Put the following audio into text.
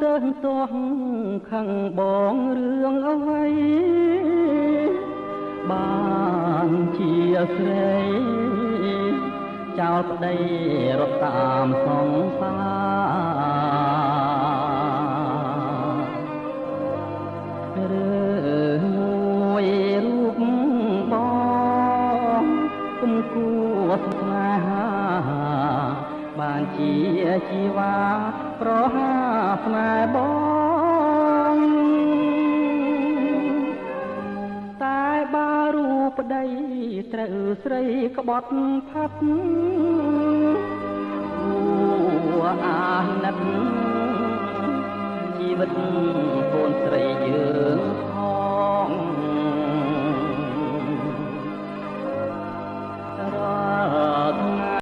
ទៅទាស់ខាងបងរឿងអ្វីបានជាស្រីចោលប្តីរត់តាមសង្សាររឿងមួយរូបបងគុំគួស្នេហាបានជាជីវ៉ាប្រហាស្នេហ៍បងតែបើរូបប្តីត្រូវស្រីក្បត់ផាត់គួរអាណិតជីវិតកូនស្រីយើងផង